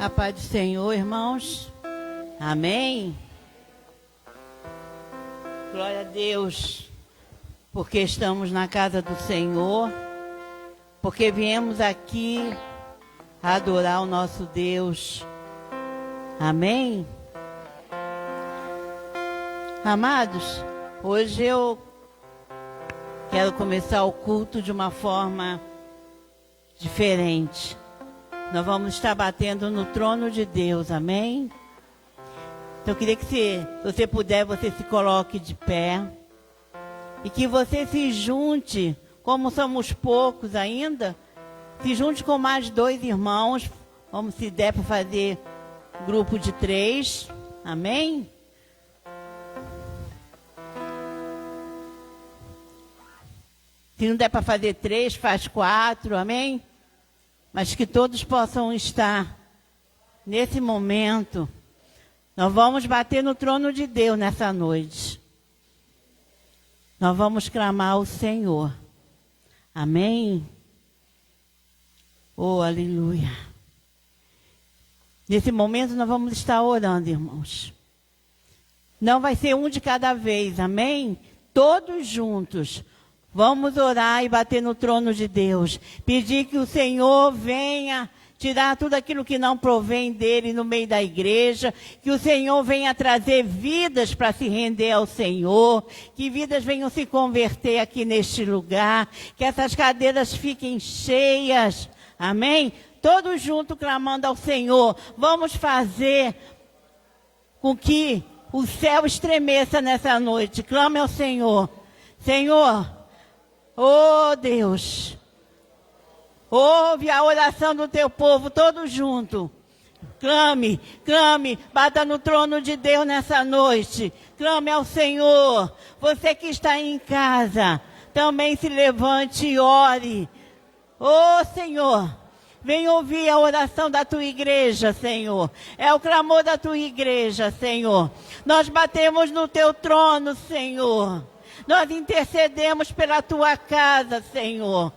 A paz do Senhor, irmãos. Amém. Glória a Deus, porque estamos na casa do Senhor, porque viemos aqui adorar o nosso Deus. Amém. Amados, hoje eu quero começar o culto de uma forma diferente. Nós vamos estar batendo no trono de Deus, amém? Então eu queria que se você puder, você se coloque de pé. E que você se junte, como somos poucos ainda, se junte com mais 2 irmãos. Vamos, se der para fazer grupo de 3, amém? Se não der para fazer 3, faz 4, amém? Mas que todos possam estar nesse momento. Nós vamos bater no trono de Deus nessa noite. Nós vamos clamar ao Senhor. Amém? Oh, aleluia. Nesse momento nós vamos estar orando, irmãos. Não vai ser um de cada vez, amém? Todos juntos. Vamos orar e bater no trono de Deus. Pedir que o Senhor venha tirar tudo aquilo que não provém dele no meio da igreja. Que o Senhor venha trazer vidas para se render ao Senhor. Que vidas venham se converter aqui neste lugar. Que essas cadeiras fiquem cheias. Amém? Todos juntos clamando ao Senhor. Vamos fazer com que o céu estremeça nessa noite. Clame ao Senhor. Senhor, oh Deus, ouve a oração do teu povo, todos juntos. Clame, clame, bata no trono de Deus nessa noite. Clame ao Senhor. Você que está em casa, também se levante e ore. Oh Senhor, vem ouvir a oração da tua igreja, Senhor. É o clamor da tua igreja, Senhor. Nós batemos no teu trono, Senhor. Nós intercedemos pela tua casa, Senhor.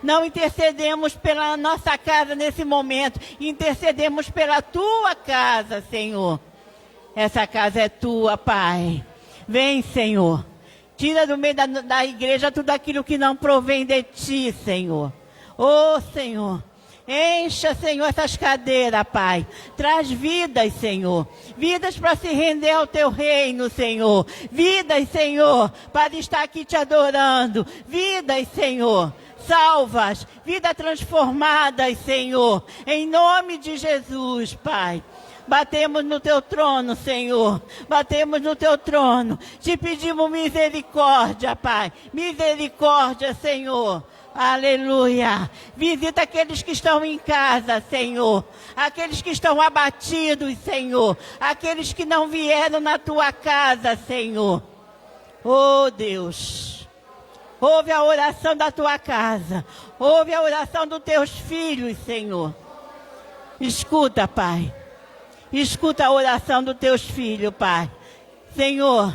Não intercedemos pela nossa casa nesse momento. Intercedemos pela tua casa, Senhor. Essa casa é tua, Pai. Vem, Senhor. Tira do meio da igreja tudo aquilo que não provém de ti, Senhor. Oh, Senhor. Encha, Senhor, essas cadeiras, Pai. Traz vidas, Senhor. Vidas para se render ao teu reino, Senhor. Vidas, Senhor, para estar aqui te adorando. Vidas, Senhor, salvas. Vidas transformadas, Senhor. Em nome de Jesus, Pai. Batemos no teu trono, Senhor. Batemos no teu trono. Te pedimos misericórdia, Pai. Misericórdia, Senhor. Aleluia. Visita aqueles que estão em casa, Senhor. Aqueles que estão abatidos, Senhor. Aqueles que não vieram na tua casa, Senhor. Oh, Deus. Ouve a oração da tua casa. Ouve a oração dos teus filhos, Senhor. Escuta, Pai. Escuta a oração dos teus filhos, Pai. Senhor,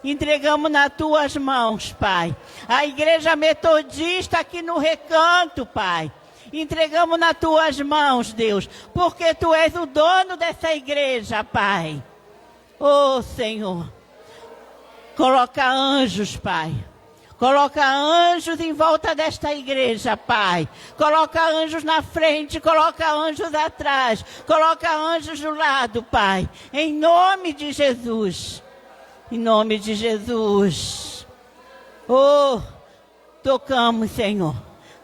entregamos nas tuas mãos, Pai. A igreja metodista aqui no Recanto, Pai. Entregamos nas tuas mãos, Deus. Porque tu és o dono dessa igreja, Pai. Oh, Senhor. Coloca anjos, Pai. Coloca anjos em volta desta igreja, Pai. Coloca anjos na frente, coloca anjos atrás. Coloca anjos do lado, Pai. Em nome de Jesus. Em nome de Jesus. Oh, tocamos, Senhor.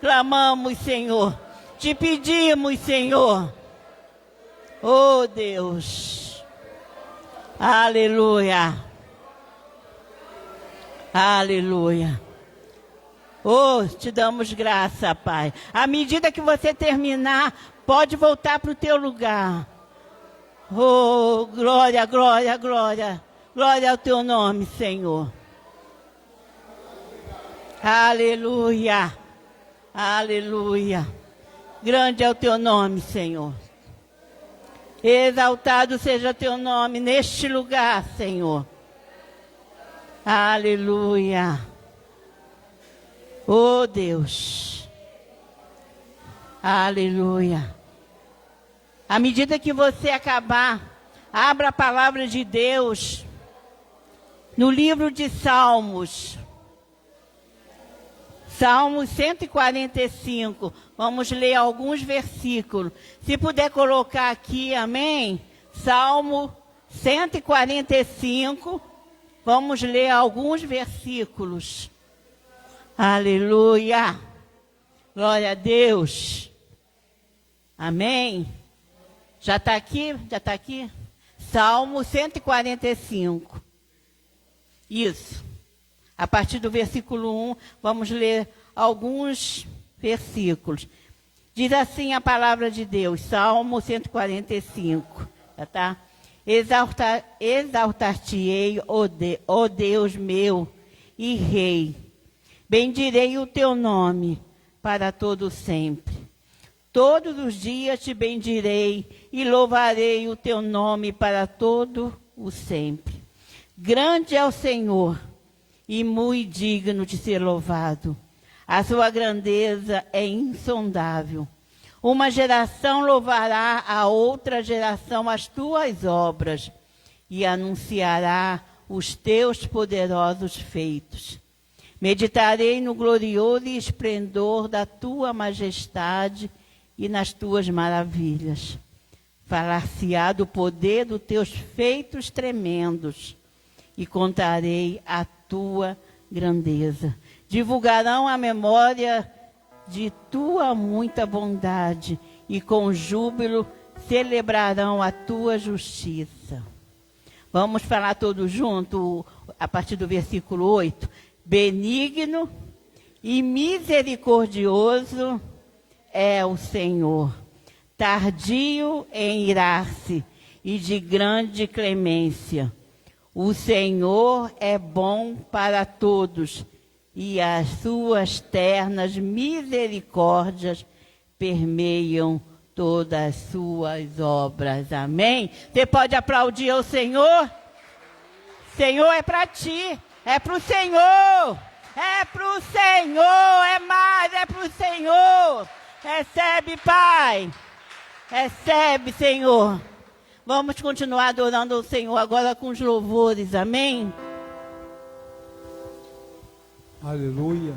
Clamamos, Senhor. Te pedimos, Senhor. Oh, Deus. Aleluia. Aleluia. Oh, te damos graça, Pai. À medida que você terminar, pode voltar para o teu lugar. Oh, glória, glória, glória. Glória ao teu nome, Senhor. Aleluia. Aleluia. Grande é o teu nome, Senhor. Exaltado seja teu nome neste lugar, Senhor. Aleluia. Oh, Deus. Aleluia. À medida que você acabar, abra a palavra de Deus no livro de Salmos. Salmo 145. Vamos ler alguns versículos. Se puder colocar aqui, amém? Salmo 145. Vamos ler alguns versículos. Aleluia. Glória a Deus. Amém. Já está aqui? Já está aqui? Salmo 145. Isso. A partir do versículo 1, vamos ler alguns versículos. Diz assim a palavra de Deus, Salmo 145. Já tá? Exaltar-te-ei, ó Deus meu e Rei. Bendirei o teu nome para todo sempre. Todos os dias te bendirei e louvarei o teu nome para todo o sempre. Grande é o Senhor e muito digno de ser louvado. A sua grandeza é insondável. Uma geração louvará a outra geração as tuas obras e anunciará os teus poderosos feitos. Meditarei no glorioso esplendor da tua majestade e nas tuas maravilhas. Falar-se-á do poder dos teus feitos tremendos e contarei a tua grandeza. Divulgarão a memória de tua muita bondade e com júbilo celebrarão a tua justiça. Vamos falar todos juntos a partir do versículo 8. Benigno e misericordioso é o Senhor, tardio em irar-se e de grande clemência. O Senhor é bom para todos, e as suas ternas misericórdias permeiam todas as suas obras. Amém? Você pode aplaudir ao Senhor? Senhor é para ti, é para o Senhor, é para o Senhor, é mais, é para o Senhor. Recebe, Pai, recebe, Senhor. Vamos continuar adorando o Senhor agora com os louvores, amém? Aleluia.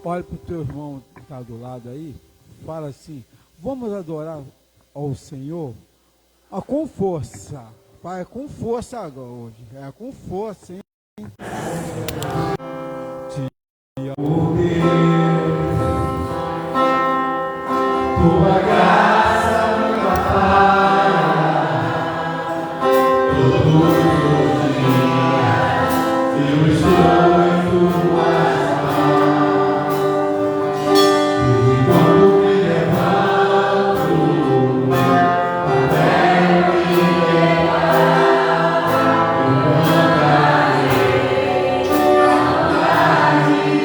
Olha para o teu irmão que está do lado aí, fala assim, vamos adorar ao Senhor com força. Pai, com força agora hoje, com força, hein? Te amo, Deus, tua graça nunca falha, todos os dias eu estou em tuas mãos, e quando me levanto, até me levar, eu cantarei saudade de Deus.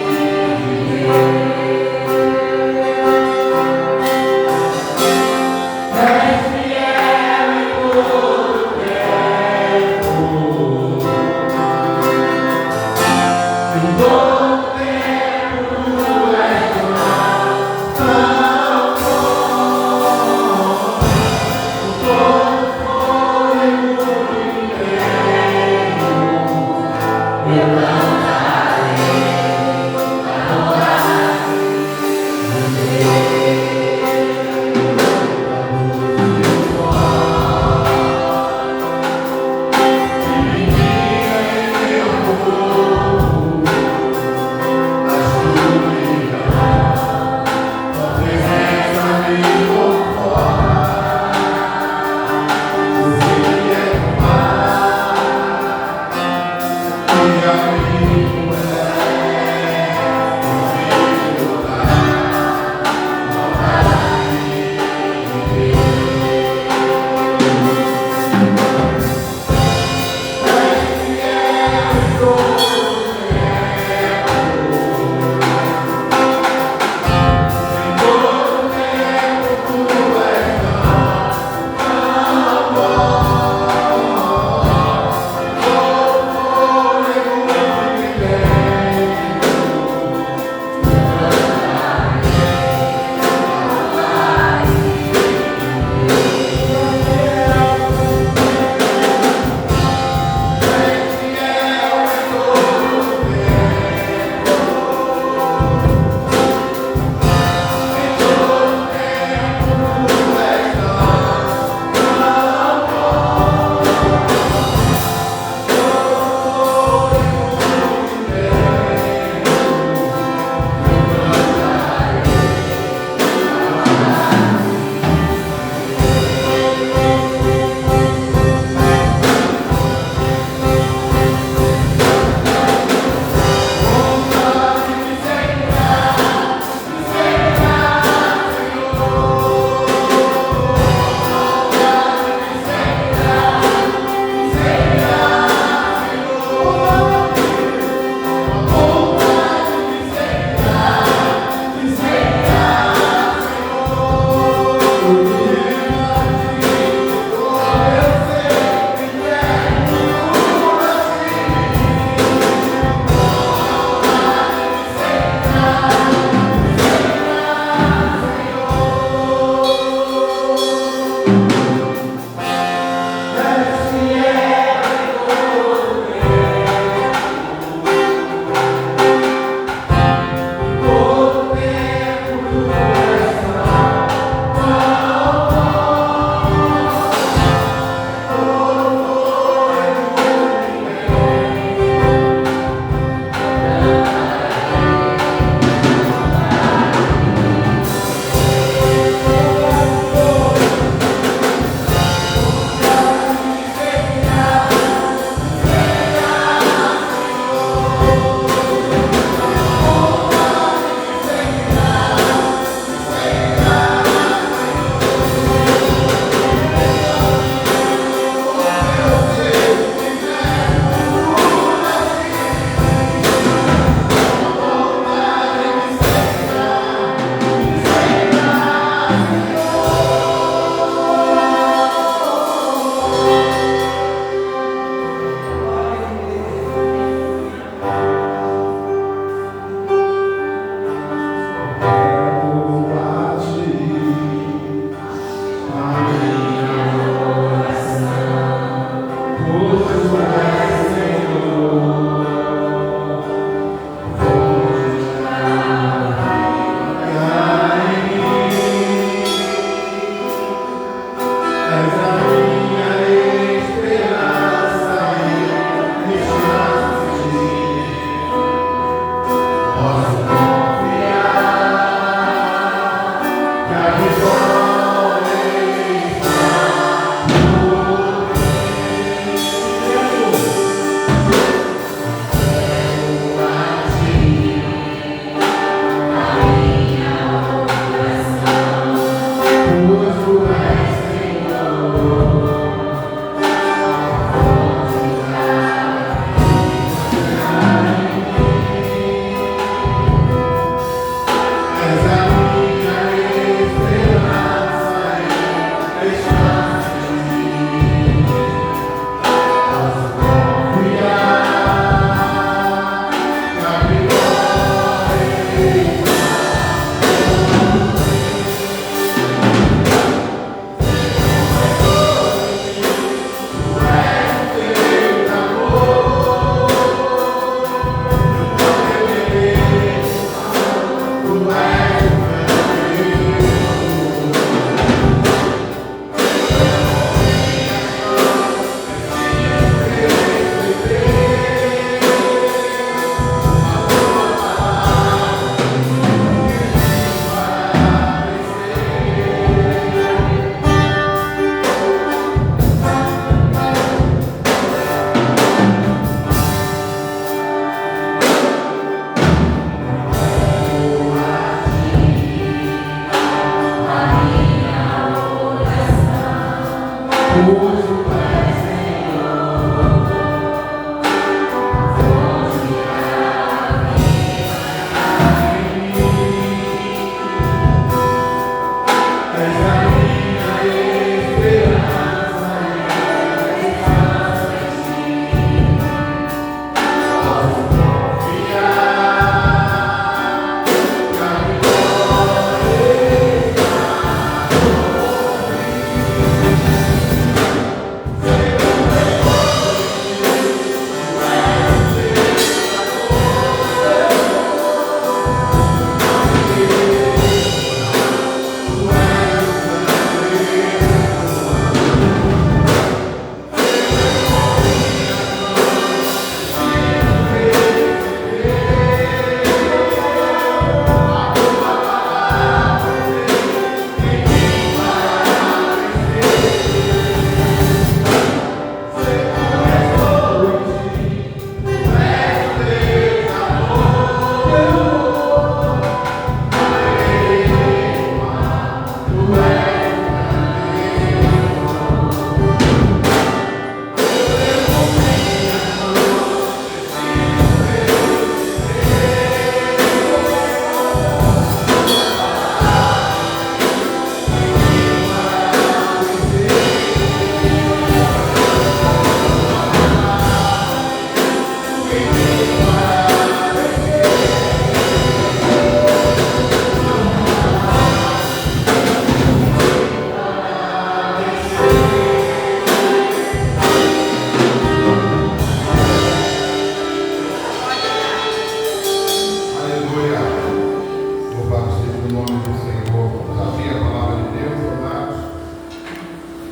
nome do Senhor. Vamos abrir a palavra de Deus, amados.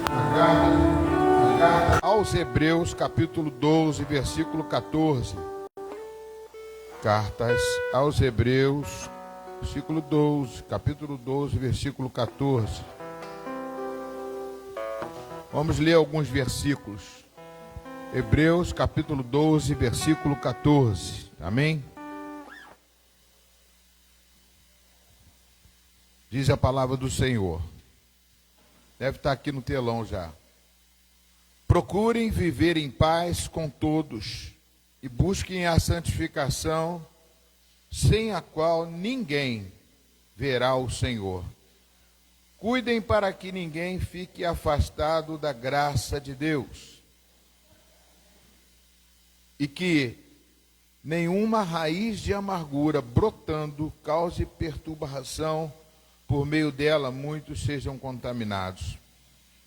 A carta aos Hebreus, capítulo 12, versículo 14. Cartas aos Hebreus, capítulo 12, versículo 14. Vamos ler alguns versículos. Hebreus, capítulo 12, versículo 14. Amém? Diz a palavra do Senhor. Deve estar aqui no telão já. Procurem viver em paz com todos e busquem a santificação, sem a qual ninguém verá o Senhor. Cuidem para que ninguém fique afastado da graça de Deus e que nenhuma raiz de amargura brotando cause perturbação, por meio dela muitos sejam contaminados.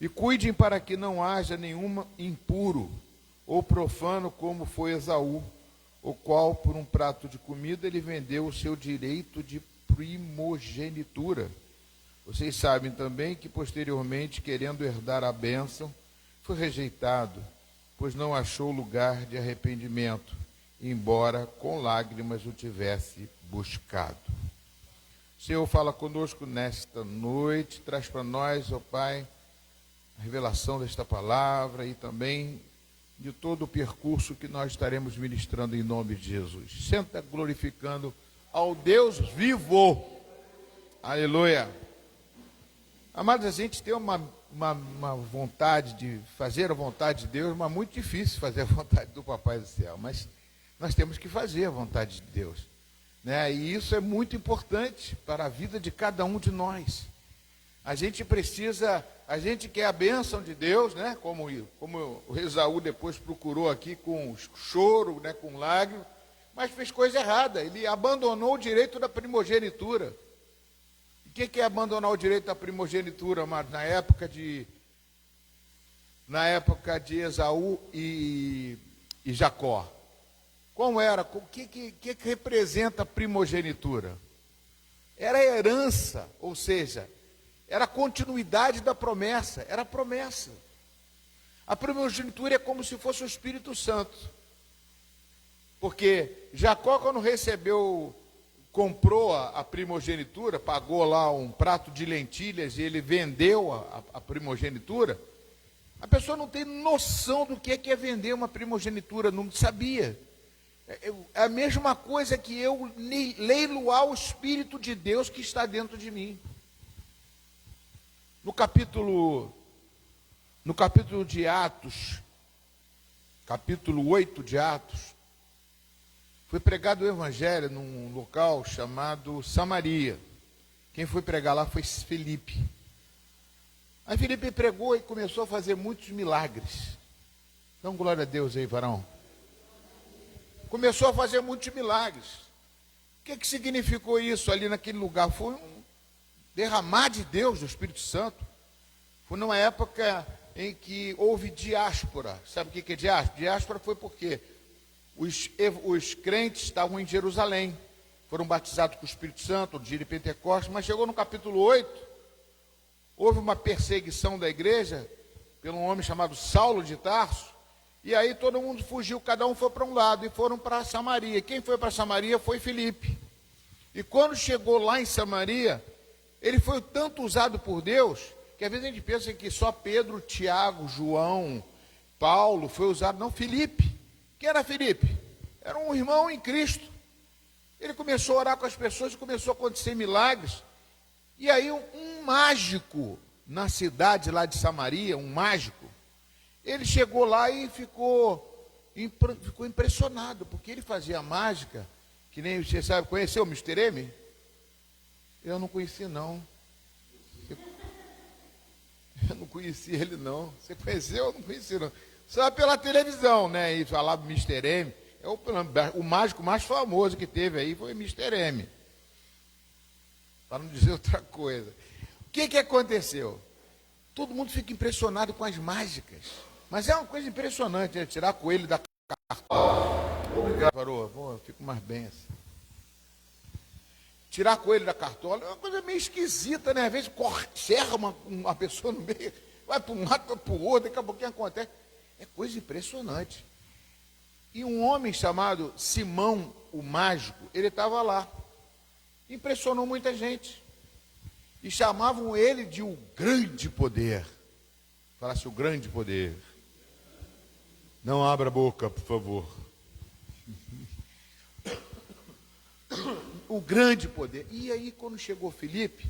E cuidem para que não haja nenhum impuro ou profano como foi Esaú, o qual por um prato de comida ele vendeu o seu direito de primogenitura. Vocês sabem também que posteriormente, querendo herdar a bênção, foi rejeitado, pois não achou lugar de arrependimento, embora com lágrimas o tivesse buscado. O Senhor fala conosco nesta noite, traz para nós, ó Pai, a revelação desta palavra e também de todo o percurso que nós estaremos ministrando em nome de Jesus. Senta glorificando ao Deus vivo. Aleluia. Amados, a gente tem uma vontade de fazer a vontade de Deus, mas muito difícil fazer a vontade do Papai do Céu. Mas nós temos que fazer a vontade de Deus, né? E isso é muito importante para a vida de cada um de nós. A gente quer a bênção de Deus, né? Como o Esaú depois procurou aqui com choro, né? Com lágrimas, mas fez coisa errada. Ele abandonou o direito da primogenitura. O que é abandonar o direito da primogenitura, amado? Na época de Esaú e Jacó. Como era? O que representa a primogenitura? Era a herança, ou seja, era a continuidade da promessa, era a promessa. A primogenitura é como se fosse o Espírito Santo. Porque Jacó, quando comprou a primogenitura, pagou lá um prato de lentilhas e ele vendeu a primogenitura, a pessoa não tem noção do que é vender uma primogenitura, não sabia. É a mesma coisa que eu leiloar o Espírito de Deus que está dentro de mim. No capítulo de Atos, capítulo 8 de Atos, foi pregado o Evangelho num local chamado Samaria. Quem foi pregar lá foi Filipe. Aí Filipe pregou e começou a fazer muitos milagres. Então, glória a Deus aí, varão. Começou a fazer muitos milagres. O que significou isso ali naquele lugar? Foi um derramar de Deus, do Espírito Santo. Foi numa época em que houve diáspora. Sabe o que é diáspora? Diáspora foi porque os crentes estavam em Jerusalém. Foram batizados com o Espírito Santo, no dia de Pentecostes, mas chegou no capítulo 8, houve uma perseguição da igreja pelo um homem chamado Saulo de Tarso. E aí todo mundo fugiu, cada um foi para um lado e foram para Samaria. Quem foi para Samaria foi Filipe. E quando chegou lá em Samaria, ele foi tanto usado por Deus, que às vezes a gente pensa que só Pedro, Tiago, João, Paulo foi usado. Não, Filipe. Quem era Filipe? Era um irmão em Cristo. Ele começou a orar com as pessoas e começou a acontecer milagres. E aí um mágico na cidade lá de Samaria, um mágico, ele chegou lá e ficou impressionado, porque ele fazia mágica, que nem você sabe, conheceu o Mr. M? Eu não conheci, não. Eu não conheci ele, não. Você conheceu? Eu não conheci, não. Só pela televisão, né? E falava Mr. M. O mágico mais famoso que teve aí foi Mr. M. Para não dizer outra coisa. O que aconteceu? Todo mundo fica impressionado com as mágicas. Mas é uma coisa impressionante, né? Tirar coelho da cartola. Obrigado, varô. Eu fico mais bem assim. tirar coelho da cartola, é uma coisa meio esquisita, né? Às vezes serra uma pessoa no meio, vai para um lado, vai para o outro, daqui a pouquinho acontece. É coisa impressionante. E um homem chamado Simão, o mágico, ele estava lá. Impressionou muita gente. E chamavam ele de o grande poder. Falasse o grande poder. Não abra a boca, por favor. O grande poder. E aí, quando chegou Filipe,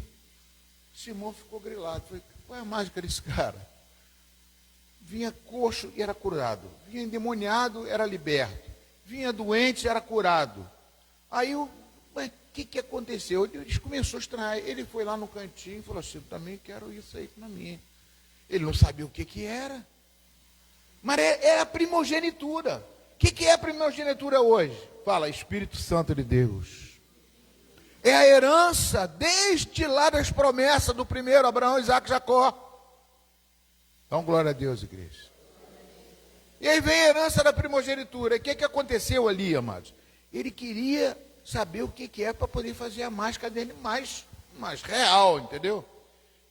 Simão ficou grilado. Falei, qual é a mágica desse cara? Vinha coxo e era curado. Vinha endemoniado, era liberto. Vinha doente, era curado. Aí, mas o que aconteceu? Ele começou a estranhar. Ele foi lá no cantinho e falou assim, eu também quero isso aí para mim. Ele não sabia o que era. Mas era a primogenitura. O que é a primogenitura hoje? Fala, Espírito Santo de Deus. É a herança desde lá das promessas do primeiro Abraão, Isaac e Jacó. Então, glória a Deus, igreja. E aí vem a herança da primogenitura. E o que aconteceu ali, amados? Ele queria saber o que é para poder fazer a mágica dele mais real, entendeu?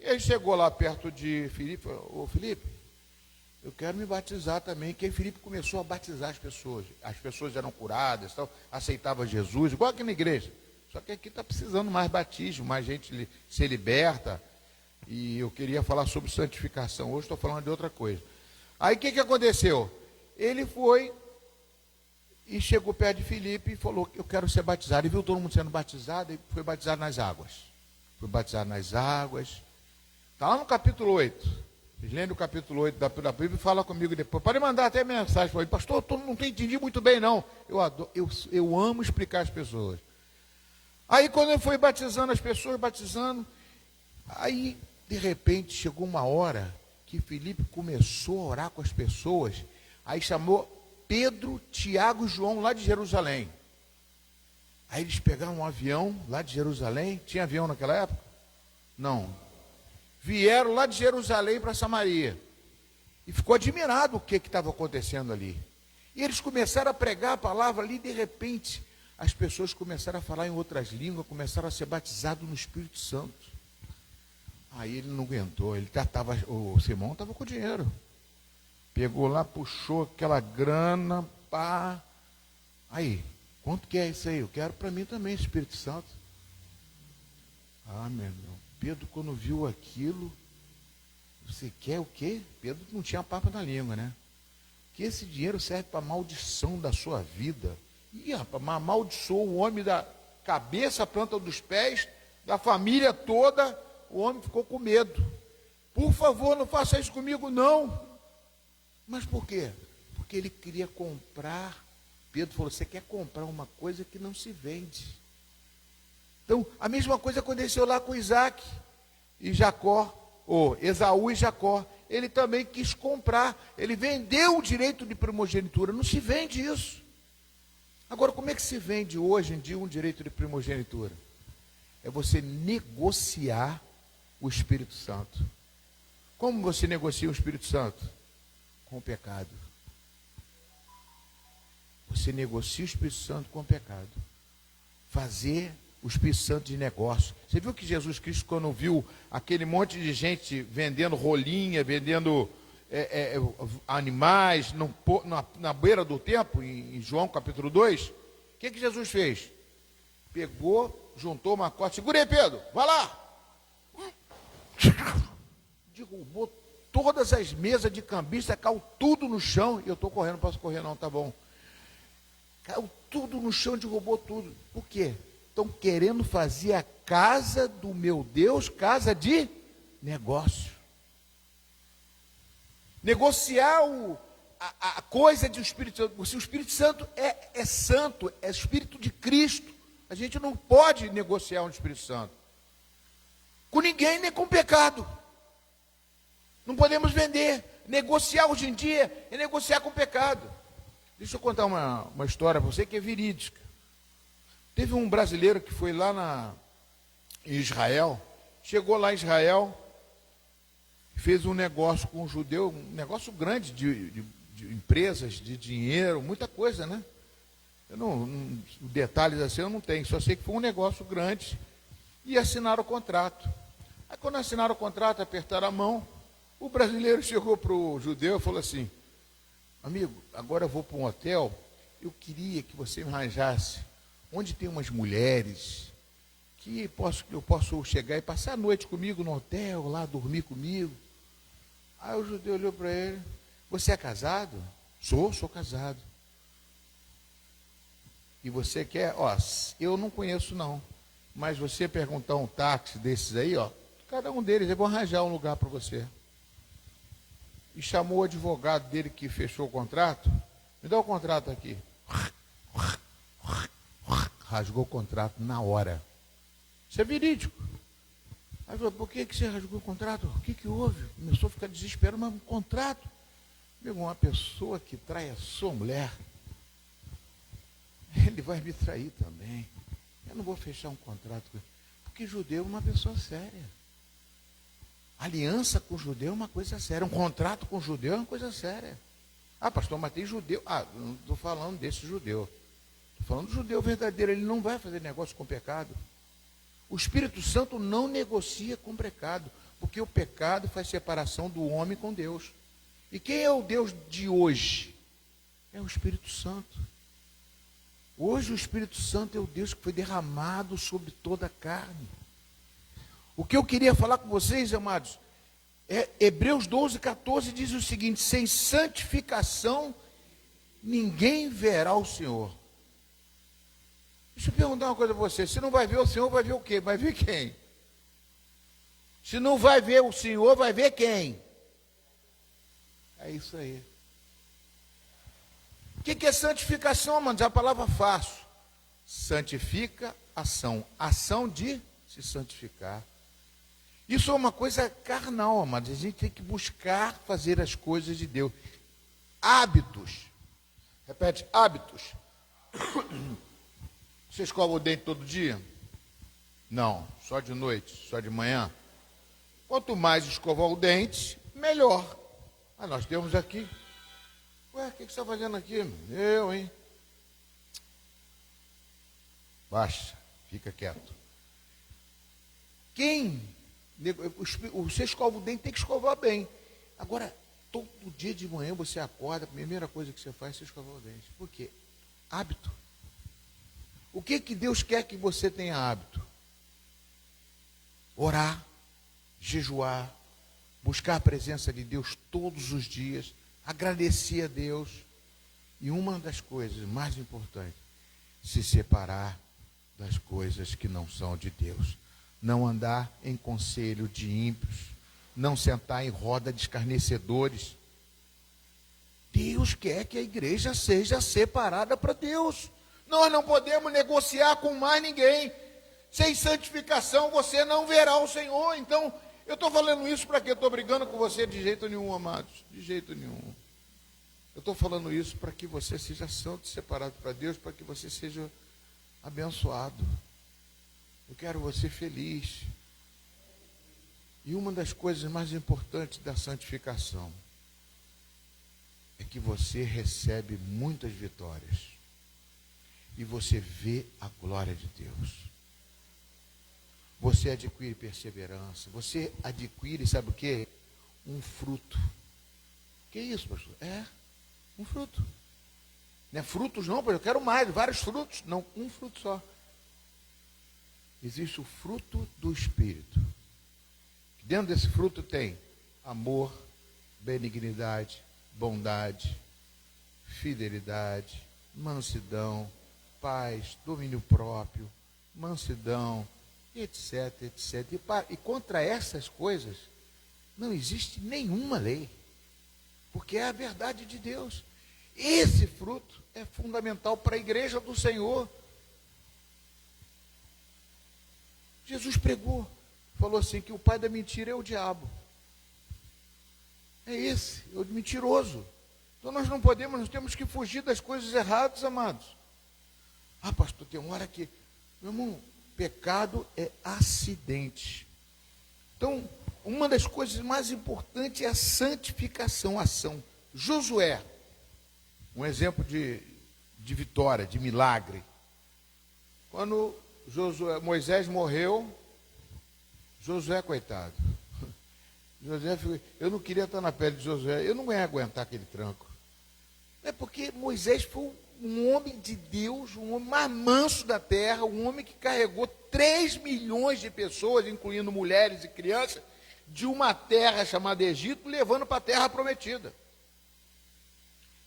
E aí chegou lá perto de Filipe, falou, ô Filipe, eu quero me batizar também. Que aí Filipe começou a batizar as pessoas. As pessoas eram curadas, tal, aceitavam Jesus, igual aqui na igreja. Só que aqui está precisando mais batismo, mais gente ser liberta. E eu queria falar sobre santificação. Hoje estou falando de outra coisa. Aí o que aconteceu? Ele foi e chegou perto de Filipe e falou, eu quero ser batizado. Ele viu todo mundo sendo batizado e foi batizado nas águas. Foi batizado nas águas. Está lá no capítulo 8. Vocês lêem o capítulo 8 da Bíblia e fala comigo depois. Pode mandar até mensagem para ele. Pastor, eu não entendi muito bem não. Eu amo explicar às pessoas. Aí quando ele foi batizando as pessoas, aí de repente chegou uma hora que Filipe começou a orar com as pessoas, aí chamou Pedro, Tiago e João lá de Jerusalém. Aí eles pegaram um avião lá de Jerusalém, tinha avião naquela época? Não. Vieram lá de Jerusalém para Samaria, e ficou admirado o que estava acontecendo ali. E eles começaram a pregar a palavra ali, de repente as pessoas começaram a falar em outras línguas, começaram a ser batizados no Espírito Santo. Aí ele não aguentou, o Simão estava com dinheiro. Pegou lá, puxou aquela grana, pá. Aí, quanto que é isso aí? Eu quero para mim também, Espírito Santo. Ah, meu irmão, Pedro quando viu aquilo, você quer o quê? Pedro não tinha papo na língua, né? Que esse dinheiro serve para maldição da sua vida. Ih, rapaz, amaldiçoou o homem da cabeça à planta dos pés, da família toda, o homem ficou com medo. Por favor, não faça isso comigo, não. Mas por quê? Porque ele queria comprar. Pedro falou, você quer comprar uma coisa que não se vende. Então, a mesma coisa aconteceu lá com Isaac e Jacó, ou Esaú e Jacó. Ele também quis comprar, ele vendeu o direito de primogenitura, não se vende isso. Agora, como é que se vende hoje em dia um direito de primogenitura? É você negociar o Espírito Santo. Como você negocia o Espírito Santo? Com o pecado. Você negocia o Espírito Santo com o pecado. Fazer o Espírito Santo de negócio. Você viu que Jesus Cristo, quando viu aquele monte de gente vendendo rolinha, vendendo animais na beira do templo, em João capítulo 2, o que Jesus fez? Pegou, juntou uma corda, segura aí, Pedro, vai lá. Derrubou todas as mesas de cambista, caiu tudo no chão. E eu estou correndo, não posso correr não, tá bom. Caiu tudo no chão, derrubou tudo. Por quê? Estão querendo fazer a casa do meu Deus, casa de negócio. Negociar a coisa de Espírito Santo. Se o Espírito Santo é santo, é Espírito de Cristo, a gente não pode negociar o Espírito Santo. Com ninguém, nem com pecado. Não podemos vender. Negociar hoje em dia é negociar com pecado. Deixa eu contar uma história para você que é verídica. Teve um brasileiro que foi lá em Israel, chegou lá em Israel, fez um negócio com um judeu, um negócio grande de empresas, de dinheiro, muita coisa, né? Detalhes assim eu não tenho, só sei que foi um negócio grande. E assinaram o contrato. Aí quando assinaram o contrato, apertaram a mão, o brasileiro chegou para o judeu e falou assim: amigo, agora eu vou para um hotel, eu queria que você me arranjasse onde tem umas mulheres que eu posso chegar e passar a noite comigo no hotel, lá dormir comigo. Aí o judeu olhou para ele: você é casado? Sou casado. E você quer? Ó, eu não conheço não, mas você perguntar um táxi desses aí, ó, cada um deles, eu vou arranjar um lugar para você. E chamou o advogado dele que fechou o contrato. Me dá o contrato aqui. Rasgou o contrato na hora. Isso é verídico. Aí falou: por que você rasgou o contrato? O que houve? Começou a ficar desesperado. Mas um contrato? Meu, uma pessoa que trai a sua mulher, ele vai me trair também. Eu não vou fechar um contrato com ele. Porque judeu é uma pessoa séria. Aliança com judeu é uma coisa séria. Um contrato com judeu é uma coisa séria. Ah, pastor, mas tem judeu. Ah, não estou falando desse judeu. Estou falando do judeu verdadeiro. Ele não vai fazer negócio com pecado. O Espírito Santo não negocia com pecado, porque o pecado faz separação do homem com Deus. E quem é o Deus de hoje? É o Espírito Santo. Hoje o Espírito Santo é o Deus que foi derramado sobre toda a carne. O que eu queria falar com vocês, amados, Hebreus 12:14 diz o seguinte: sem santificação ninguém verá o Senhor. Deixa eu perguntar uma coisa a você: se não vai ver o Senhor, vai ver o quê? Vai ver quem? Se não vai ver o Senhor, vai ver quem? É isso aí. O que é santificação, amados? A palavra fácil. Santifica, ação. Ação de se santificar. Isso é uma coisa carnal, amados. A gente tem que buscar fazer as coisas de Deus. Hábitos. Repete, hábitos. Você escova o dente todo dia? Não, só de noite, só de manhã. Quanto mais escovar o dente, melhor. Mas nós temos aqui. Ué, o que você está fazendo aqui? Eu, hein? Baixa, fica quieto. Você escova o dente, tem que escovar bem. Agora, todo dia de manhã você acorda, a primeira coisa que você faz é você escovar o dente. Por quê? Hábito. O que Deus quer que você tenha hábito? Orar, jejuar, buscar a presença de Deus todos os dias, agradecer a Deus. E uma das coisas mais importantes, se separar das coisas que não são de Deus. Não andar em conselho de ímpios, não sentar em roda de escarnecedores. Deus quer que a igreja seja separada para Deus. Nós não podemos negociar com mais ninguém. Sem santificação você não verá o Senhor. Então, eu estou falando isso para quê? Eu estou brigando com você de jeito nenhum, amados. De jeito nenhum. Eu estou falando isso para que você seja santo, separado para Deus, para que você seja abençoado. Eu quero você feliz. E uma das coisas mais importantes da santificação é que você recebe muitas vitórias. E você vê a glória de Deus. Você adquire perseverança. Você adquire, sabe o quê? Um fruto. Que isso, pastor? É, um fruto. Não é frutos não, eu quero mais, vários frutos. Não, um fruto só. Existe o fruto do Espírito. Dentro desse fruto tem amor, benignidade, bondade, fidelidade, mansidão, paz, domínio próprio, mansidão, etc, etc. E contra essas coisas não existe nenhuma lei, porque é a verdade de Deus. Esse fruto é fundamental para a igreja do Senhor. Jesus pregou, falou assim, que o pai da mentira é o diabo. É esse, é o mentiroso. Então nós não podemos, nós temos que fugir das coisas erradas, amados. Ah, pastor, tem uma hora que, meu irmão, pecado é acidente. Então, uma das coisas mais importantes é a santificação, a ação. Josué, um exemplo de de vitória, de milagre. Quando Moisés morreu, Josué, coitado, eu não queria estar na pele de Josué, eu não ia aguentar aquele tranco. É porque Moisés foi um homem de Deus, um homem mais manso da terra, um homem que carregou 3 milhões de pessoas, incluindo mulheres e crianças, de uma terra chamada Egito, levando para a terra prometida.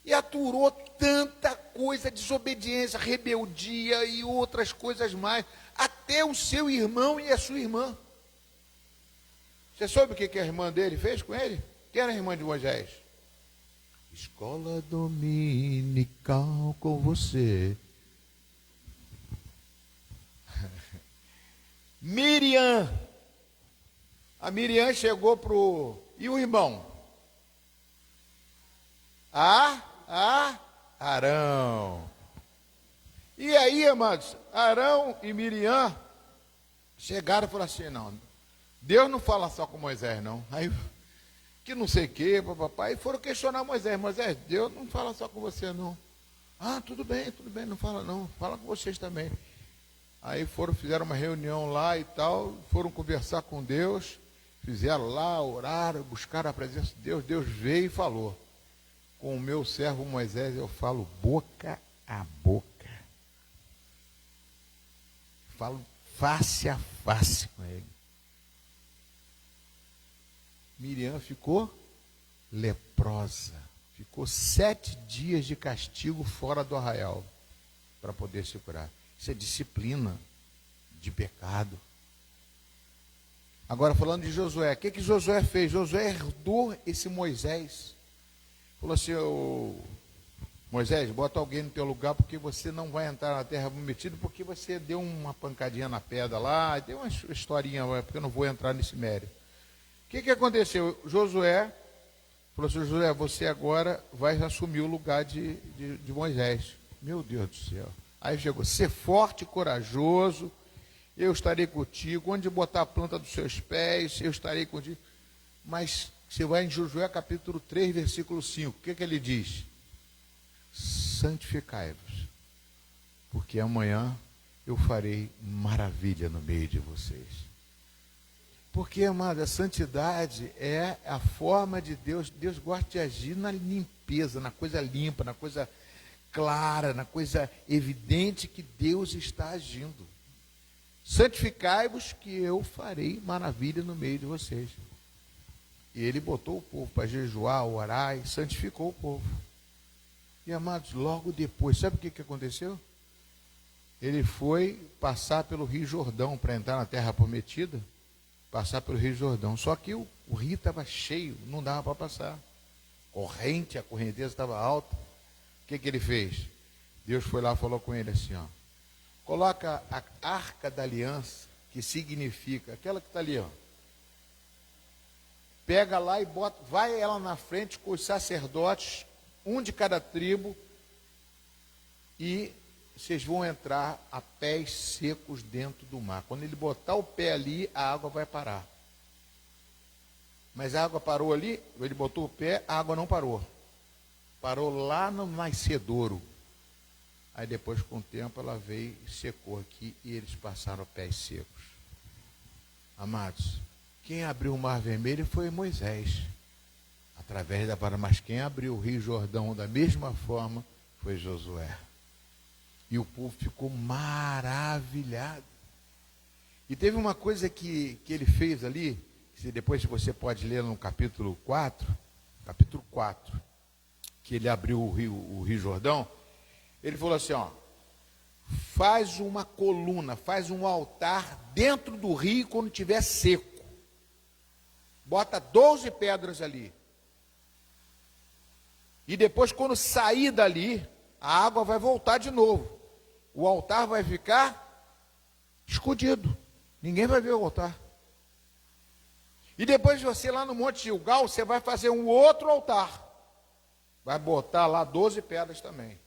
E aturou tanta coisa, desobediência, rebeldia e outras coisas mais, até o seu irmão e a sua irmã. Você soube o que a irmã dele fez com ele? Quem era a irmã de Moisés? Escola dominical com você. Miriam. A Miriam chegou pro... E o irmão? Arão. E aí, amados, Arão e Miriam chegaram e falaram assim, não, Deus não fala só com Moisés, não. Aí, que não sei o que, papai, e foram questionar Moisés. Moisés, Deus não fala só com você, não. Ah, tudo bem, não fala não, fala com vocês também. Aí fizeram uma reunião lá e tal, foram conversar com Deus, fizeram lá, oraram, buscaram a presença de Deus, Deus veio e falou. Com o meu servo Moisés eu falo boca a boca. Falo face a face com ele. Miriam ficou leprosa. Ficou 7 dias de castigo fora do arraial para poder se curar. Isso é disciplina de pecado. Agora falando de Josué, o que Josué fez? Josué herdou esse Moisés. Falou assim, Moisés, bota alguém no teu lugar, porque você não vai entrar na terra prometida, porque você deu uma pancadinha na pedra lá, deu uma historinha, porque eu não vou entrar nesse mérito. O que aconteceu? Josué falou assim, Josué, você agora vai assumir o lugar de Moisés. Meu Deus do céu. Aí chegou, ser forte e corajoso, eu estarei contigo, onde botar a planta dos seus pés, eu estarei contigo. Mas você vai em Josué capítulo 3, versículo 5, o que ele diz? Santificai-vos, porque amanhã eu farei maravilha no meio de vocês. Porque, amado, a santidade é a forma de Deus. Deus gosta de agir na limpeza, na coisa limpa, na coisa clara, na coisa evidente que Deus está agindo. Santificai-vos que eu farei maravilha no meio de vocês. E ele botou o povo para jejuar, orar e santificou o povo. E, amados, logo depois, sabe o que aconteceu? Ele foi passar pelo Rio Jordão para entrar na terra prometida. Passar pelo Rio Jordão, só que o rio estava cheio, não dava para passar, a correnteza estava alta. O que ele fez? Deus foi lá e falou com ele assim, coloca a arca da aliança, que significa, aquela que está ali, pega lá e bota, vai ela na frente com os sacerdotes, um de cada tribo, e vocês vão entrar a pés secos dentro do mar. Quando ele botar o pé ali, a água vai parar. Mas a água parou ali, ele botou o pé, a água não parou. Parou lá no nascedouro. Aí depois, com o tempo, ela veio e secou aqui e eles passaram pés secos. Amados, quem abriu o Mar Vermelho foi Moisés, através da vara, mas quem abriu o Rio Jordão da mesma forma foi Josué. E o povo ficou maravilhado. E teve uma coisa que ele fez ali, que depois você pode ler no capítulo 4, que ele abriu o Rio Jordão. Ele falou assim, faz uma coluna, faz um altar dentro do rio quando estiver seco. Bota 12 pedras ali. E depois, quando sair dali, a água vai voltar de novo. O altar vai ficar escondido. Ninguém vai ver o altar. E depois você lá no Monte Gilgal, você vai fazer um outro altar. Vai botar lá 12 pedras também.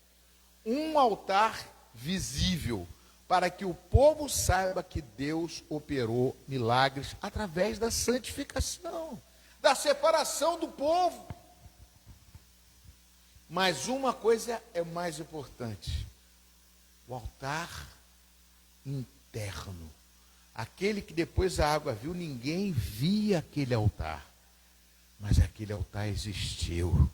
Um altar visível, para que o povo saiba que Deus operou milagres através da santificação, da separação do povo. Mas uma coisa é mais importante: o altar interno. Aquele que depois a água viu, ninguém via aquele altar. Mas aquele altar existiu.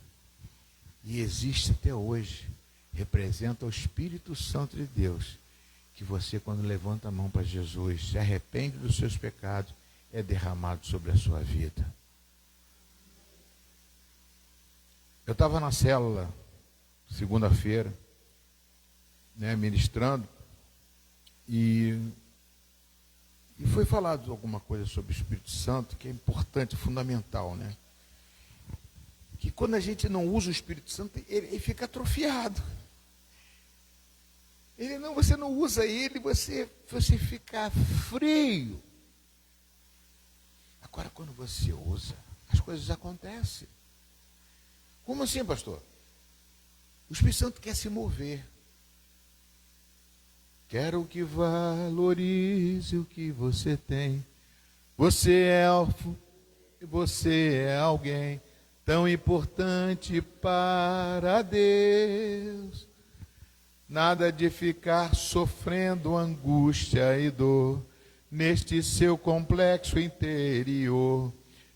E existe até hoje. Representa o Espírito Santo de Deus. Que você, quando levanta a mão para Jesus, se arrepende dos seus pecados, é derramado sobre a sua vida. Eu estava na célula, segunda-feira, ministrando, e foi falado alguma coisa sobre o Espírito Santo, que é importante, fundamental, né? Que quando a gente não usa o Espírito Santo, ele fica atrofiado. Você não usa ele, você fica frio. Agora, quando você usa, as coisas acontecem. Como assim, pastor? O Espírito Santo quer se mover. Quero que valorize o que você tem. Você é alguém tão importante para Deus. Nada de ficar sofrendo angústia e dor neste seu complexo interior,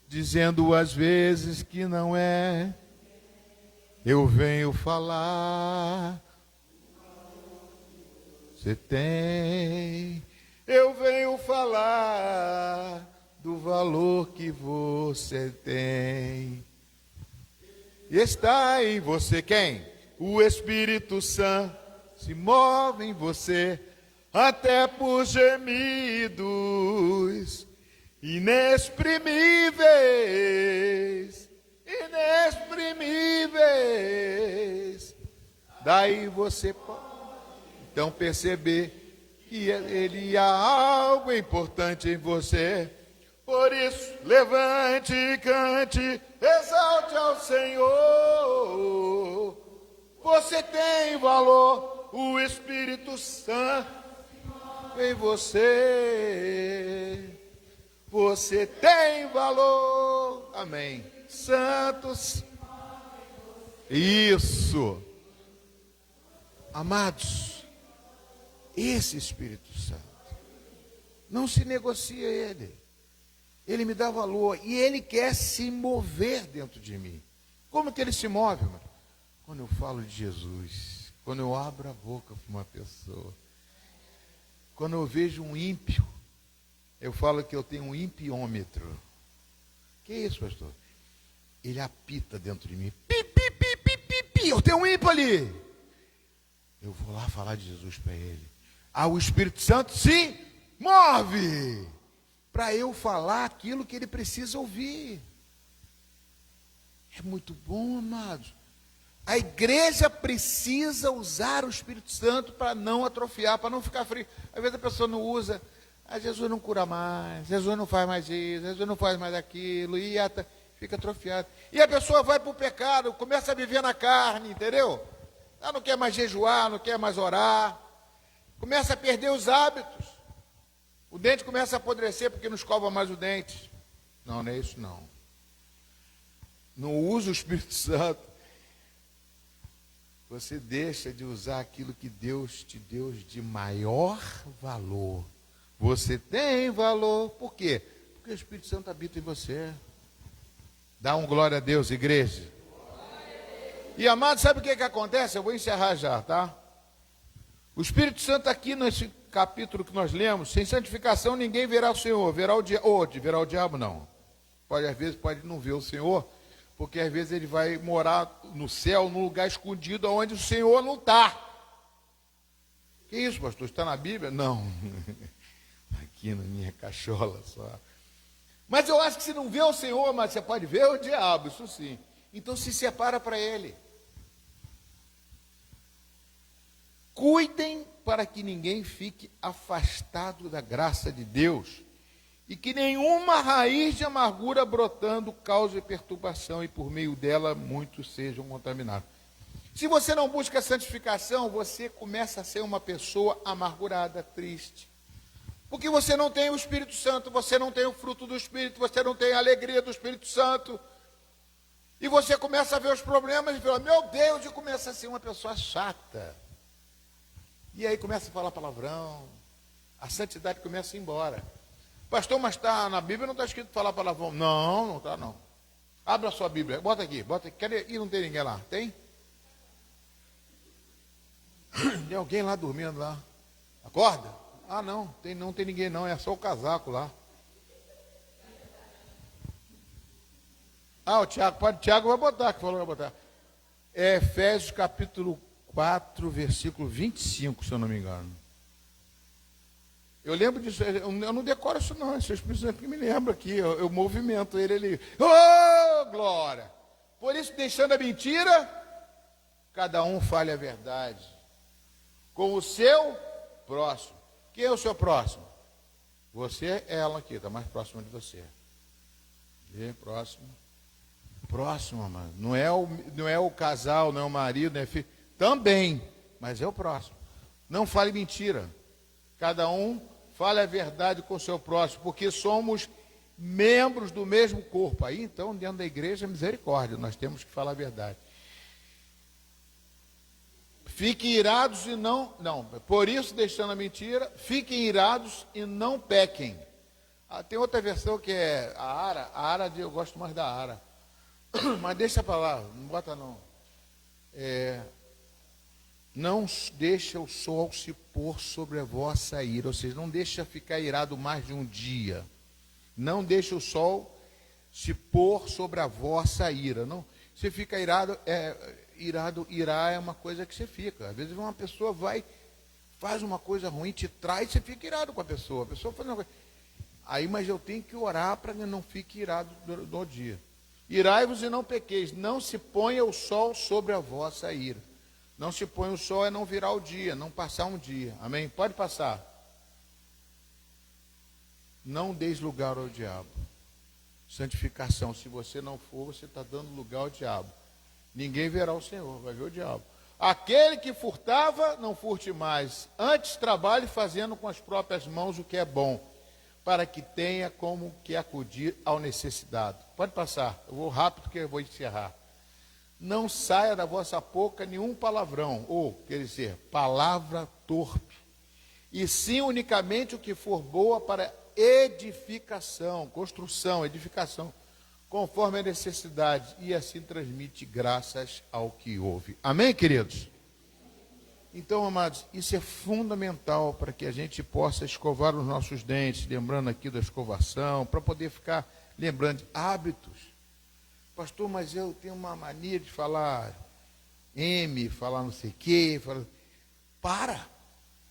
dizendo às vezes que não é. Eu venho falar, você tem. Eu venho falar do valor que você tem. Está em você quem? O Espírito Santo se move em você, até por gemidos inexprimíveis. Inexprimíveis. Daí você pode então perceber que ele há algo importante em você. Por isso, levante e cante, exalte ao Senhor. Você tem valor, o Espírito Santo em você. Você tem valor, amém. Santos, isso, amados, esse Espírito Santo, não se negocia ele me dá valor, e ele quer se mover dentro de mim. Como que ele se move, mano? Quando eu falo de Jesus, quando eu abro a boca para uma pessoa, quando eu vejo um ímpio, eu falo que eu tenho um impiômetro. Que isso, pastor? Ele apita dentro de mim. Pi, pi, pi, pi, pi, pi. Eu tenho um ímpio ali. Eu vou lá falar de Jesus para ele. O Espírito Santo se move para eu falar aquilo que ele precisa ouvir. É muito bom, amados. A igreja precisa usar o Espírito Santo para não atrofiar, para não ficar frio. Às vezes a pessoa não usa, Jesus não cura mais, Jesus não faz mais isso, Jesus não faz mais aquilo, e fica atrofiado. E a pessoa vai para o pecado, começa a viver na carne, entendeu? Ela não quer mais jejuar, não quer mais orar, começa a perder os hábitos. O dente começa a apodrecer porque não escova mais o dente. Não é isso não. Não usa o Espírito Santo. Você deixa de usar aquilo que Deus te deu de maior valor. Você tem valor. Por quê? Porque o Espírito Santo habita em você. Dá um glória a Deus, igreja. E amado, sabe o que acontece? Eu vou encerrar já, tá? O Espírito Santo aqui nesse capítulo que nós lemos, sem santificação ninguém verá o Senhor, verá o diabo não. Às vezes pode não ver o Senhor, porque às vezes ele vai morar no céu, num lugar escondido, onde o Senhor não está. Que isso, pastor? Está na Bíblia? Não. Aqui na minha cachola só. Mas eu acho que se não vê o Senhor, mas você pode ver o diabo, isso sim. Então se separa para ele. Cuidem para que ninguém fique afastado da graça de Deus e que nenhuma raiz de amargura brotando cause perturbação e por meio dela muitos sejam contaminados. Se você não busca santificação, você começa a ser uma pessoa amargurada, triste. Porque você não tem o Espírito Santo, você não tem o fruto do Espírito, você não tem a alegria do Espírito Santo. E você começa a ver os problemas e fala, meu Deus, e começa a ser uma pessoa chata. E aí começa a falar palavrão, a santidade começa a ir embora. Pastor, mas na Bíblia não está escrito falar palavrão. Não, não está não. Abra a sua Bíblia, bota aqui. E não tem ninguém lá, tem? Tem alguém lá dormindo lá. Acorda? Ah, não tem ninguém não, é só o casaco lá. Ah, o Tiago vai botar, que falou que vai botar. É Efésios capítulo 4, versículo 25, se eu não me engano. Eu lembro disso, eu não decoro isso não, esse Espírito Santo que me lembra aqui, eu movimento ele, oh, glória! Por isso, deixando a mentira, cada um fale a verdade, com o seu próximo. Quem é o seu próximo? Você é ela aqui, está mais próxima de você. E próximo. Próximo, amado. Não é o casal, não é o marido, não é filho. Também, mas é o próximo. Não fale mentira. Cada um fale a verdade com o seu próximo, porque somos membros do mesmo corpo. Aí, então, dentro da igreja, misericórdia, nós temos que falar a verdade. Fiquem irados e não, por isso, deixando a mentira, fiquem irados e não pequem. Tem outra versão que é a Ara, eu gosto mais da Ara. Mas deixa para lá, não bota não. Não deixa o sol se pôr sobre a vossa ira, ou seja, não deixa ficar irado mais de um dia. Não deixa o sol se pôr sobre a vossa ira. Não, você fica irado, irar é uma coisa que você fica. Às vezes uma pessoa faz uma coisa ruim, te traz, você fica irado com a pessoa. A pessoa faz uma coisa. Aí, mas eu tenho que orar para que não fique irado no dia. Irai-vos e não pequeis, não se ponha o sol sobre a vossa ira. Não se põe o sol é não virar o dia, não passar um dia. Amém? Pode passar. Não deis lugar ao diabo. Santificação, se você não for, você está dando lugar ao diabo. Ninguém verá o Senhor, vai ver o diabo. Aquele que furtava, não furte mais. Antes trabalhe fazendo com as próprias mãos o que é bom, para que tenha como que acudir ao necessitado. Pode passar, eu vou rápido que eu vou encerrar. Não saia da vossa boca nenhum palavrão, ou, quer dizer, palavra torpe, e sim unicamente o que for boa para edificação, construção, edificação, conforme a necessidade, e assim transmite graças ao que ouve. Amém, queridos? Então, amados, isso é fundamental para que a gente possa escovar os nossos dentes, lembrando aqui da escovação, para poder ficar lembrando de hábitos. Pastor, mas eu tenho uma mania de falar falar não sei o quê.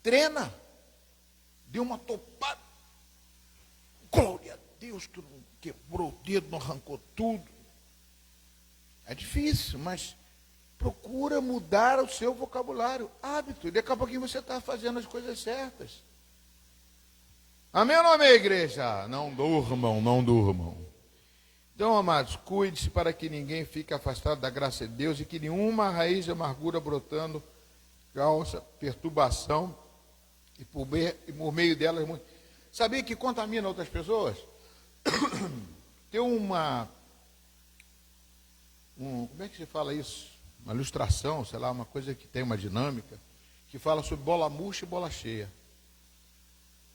Treina. Dê uma topada. Glória a Deus, tu não quebrou o dedo, não arrancou tudo. É difícil, mas procura mudar o seu vocabulário, hábito. E daqui a pouquinho você está fazendo as coisas certas. Amém ou não amém, igreja? Não durmam, não durmam. Então, amados, cuide-se para que ninguém fique afastado da graça de Deus e que nenhuma raiz de amargura brotando causa perturbação e por meio delas... Sabia que contamina outras pessoas? Tem como é que se fala isso? Uma ilustração, sei lá, uma coisa que tem uma dinâmica, que fala sobre bola murcha e bola cheia.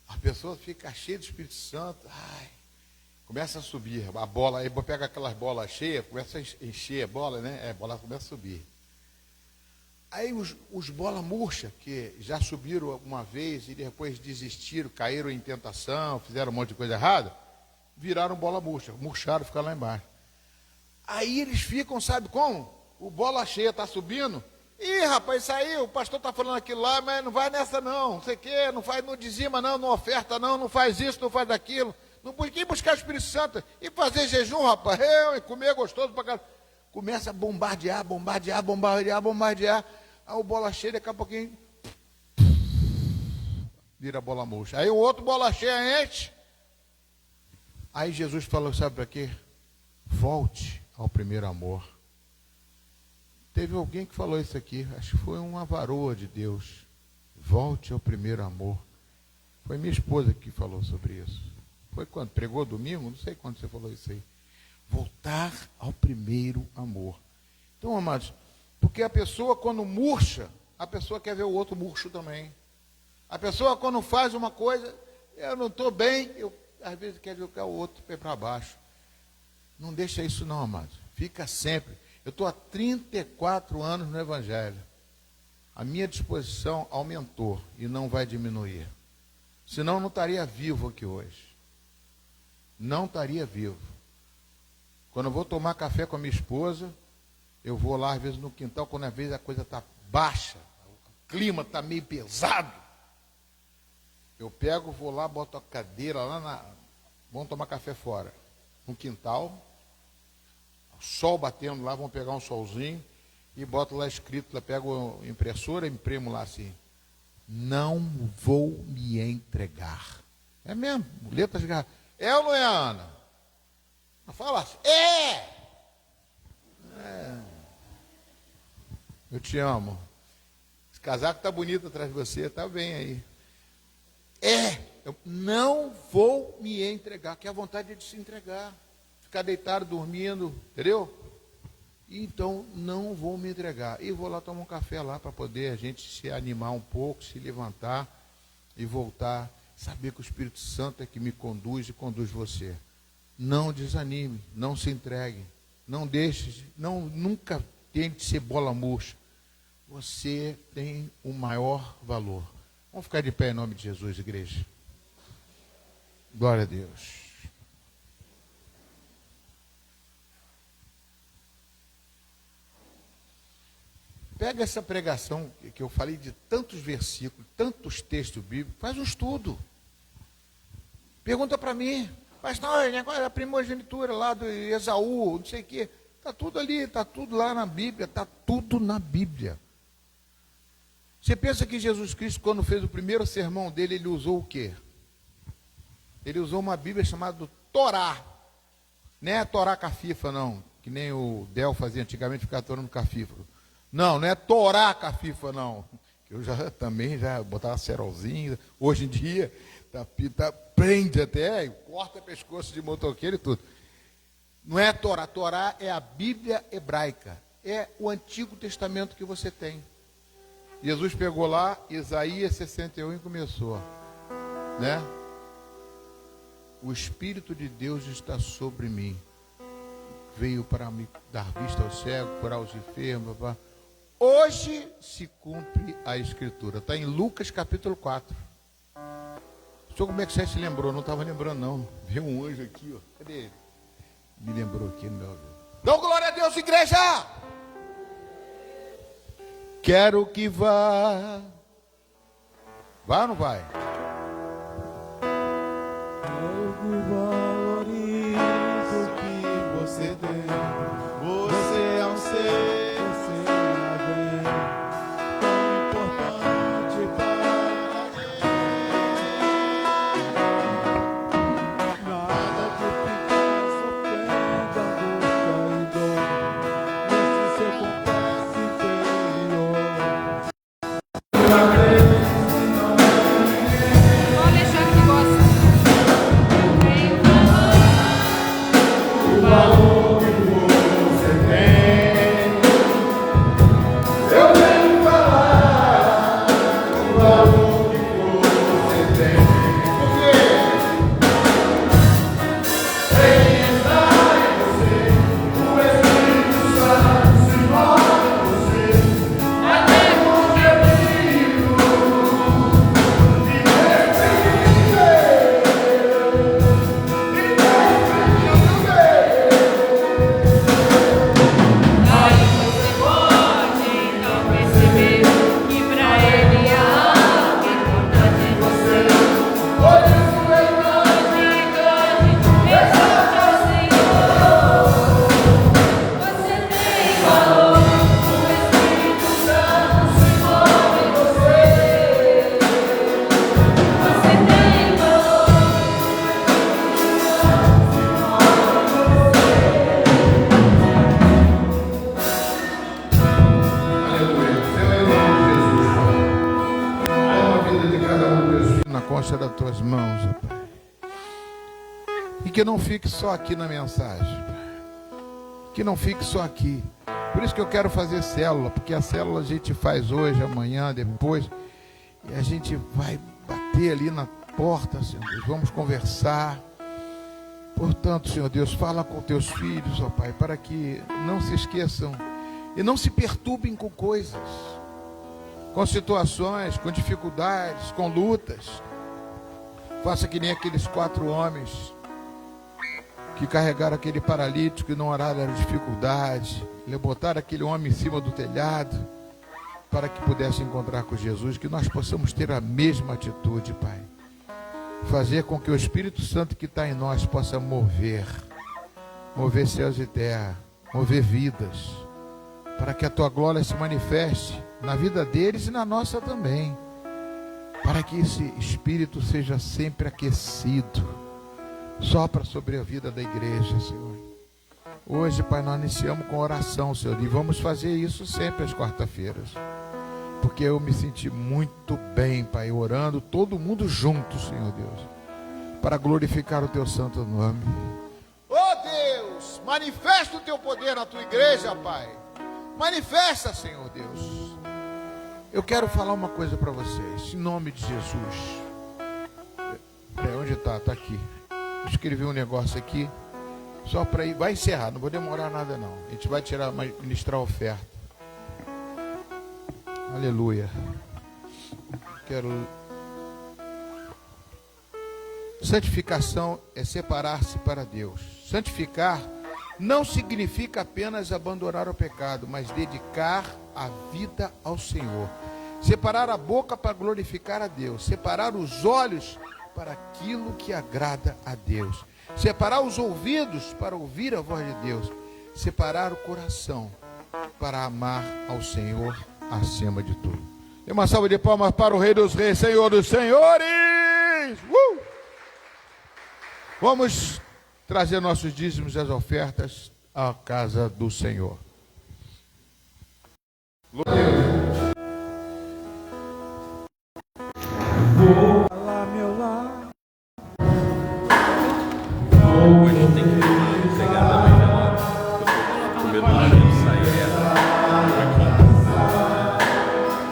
A pessoa fica cheia do Espírito Santo, começa a subir, a bola, aí pega aquelas bolas cheias, começa a encher a bola, né? A bola começa a subir. Aí os bola murcha, que já subiram alguma vez e depois desistiram, caíram em tentação, fizeram um monte de coisa errada, viraram bola murcha, murcharam, ficaram lá embaixo. Aí eles ficam, sabe como? O bola cheia está subindo. Ih, rapaz, isso aí, o pastor está falando aquilo lá, mas não vai nessa não sei o quê, não dizima não oferta não faz isso, não faz aquilo. Não quem buscar o Espírito Santo e fazer jejum, rapaz, comer gostoso pra caramba. Começa a bombardear. Aí o bola cheia, daqui a pouquinho, vira bola murcha. Aí o outro bola cheia enche. Aí Jesus falou, sabe para quê? Volte ao primeiro amor. Teve alguém que falou isso aqui, acho que foi uma varoa de Deus. Volte ao primeiro amor. Foi minha esposa que falou sobre isso. Foi quando? Pregou domingo? Não sei quando você falou isso aí. Voltar ao primeiro amor. Então, amados, porque a pessoa quando murcha, a pessoa quer ver o outro murcho também. A pessoa quando faz uma coisa, eu não estou bem, eu às vezes quero ver o outro pé para baixo. Não deixa isso não, amados. Fica sempre. Eu estou há 34 anos no Evangelho. A minha disposição aumentou e não vai diminuir. Senão eu não estaria vivo aqui hoje. Não estaria vivo. Quando eu vou tomar café com a minha esposa, eu vou lá às vezes no quintal, quando às vezes a coisa está baixa, o clima está meio pesado. Eu pego, vou lá, boto a cadeira lá vamos tomar café fora. No quintal, sol batendo lá, vamos pegar um solzinho e boto lá escrito, lá pego a impressora e imprimo lá assim: não vou me entregar. É mesmo, letras de garrafa. É ou não é, Ana? Fala assim, é! Eu te amo. Esse casaco está bonito atrás de você, está bem aí. Eu não vou me entregar, que é a vontade de se entregar. Ficar deitado, dormindo, entendeu? Então, não vou me entregar. E vou lá tomar um café lá para poder a gente se animar um pouco, se levantar e voltar. Saber que o Espírito Santo é que me conduz e conduz você. Não desanime, não se entregue. Não deixe, nunca tente ser bola murcha. Você tem o maior valor. Vamos ficar de pé em nome de Jesus, igreja. Glória a Deus. Pega essa pregação que eu falei de tantos versículos, tantos textos bíblicos, faz um estudo. Pergunta para mim, mas não, agora a primogenitura lá do Esaú, não sei o quê. Está tudo ali, está tudo lá na Bíblia, está tudo na Bíblia. Você pensa que Jesus Cristo, quando fez o primeiro sermão dele, ele usou o quê? Ele usou uma Bíblia chamada Torá. Não é Torá Cafifa, não, que nem o Del fazia antigamente, ficar torando Cafifa. Não é Torá Cafifa, não. Eu também botava cerolzinho. Hoje em dia, prende até, corta pescoço de motoqueiro e tudo. Não é Torá. Torá é a Bíblia hebraica. É o Antigo Testamento que você tem. Jesus pegou lá, Isaías 61 e começou. Né? O Espírito de Deus está sobre mim. Veio para me dar vista aos cegos, curar os enfermos, Hoje se cumpre a Escritura. Está em Lucas capítulo 4. Senhor, como é que você se lembrou? Não estava lembrando, não. Veio um anjo aqui, ó. Cadê ele? Me lembrou aqui no meu ouvido. Dão glória a Deus, igreja! Quero que vá. Vai ou não vai? Eu que valorizo o que você tem. Você é um ser. Das tuas mãos, ó Pai. E que não fique só aqui na mensagem, Pai. que não fique só aqui. Por isso que eu quero fazer célula, porque a célula a gente faz hoje, amanhã, depois, e a gente vai bater ali na porta, Senhor Deus, vamos conversar. Portanto, Senhor Deus, fala com teus filhos, ó Pai, para que não se esqueçam e não se perturbem com coisas, com situações, com dificuldades, com lutas. Faça que nem aqueles 4 homens que carregaram aquele paralítico e não oraram a dificuldade, botaram aquele homem em cima do telhado para que pudesse encontrar com Jesus. Que nós possamos ter a mesma atitude, Pai, fazer com que o Espírito Santo que está em nós possa mover céus e terra, mover vidas, para que a tua glória se manifeste na vida deles e na nossa também, para que esse Espírito seja sempre aquecido, sopra sobre a vida da igreja, Senhor. Hoje, Pai, nós iniciamos com oração, Senhor, e vamos fazer isso sempre às quarta-feiras, porque eu me senti muito bem, Pai, orando, todo mundo junto, Senhor Deus, para glorificar o teu santo nome. Oh Deus, manifesta o teu poder na tua igreja, Pai. Manifesta, Senhor Deus. Eu quero falar uma coisa para vocês, em nome de Jesus. Onde está? Está aqui. Eu escrevi um negócio aqui, só para ir. Vai encerrar, não vou demorar nada não. A gente vai ministrar a oferta. Aleluia. Santificação é separar-se para Deus. Santificar não significa apenas abandonar o pecado, mas dedicar a vida ao Senhor. Separar a boca para glorificar a Deus. Separar os olhos para aquilo que agrada a Deus. Separar os ouvidos para ouvir a voz de Deus. Separar o coração para amar ao Senhor acima de tudo. Dê uma salva de palmas para o Rei dos Reis, Senhor dos Senhores. Vamos trazer nossos dízimos e as ofertas à casa do Senhor. Glória a Deus. Lá, meu lar. Hoje tem que pegar da mãe dela. Eu tô com medo de sair.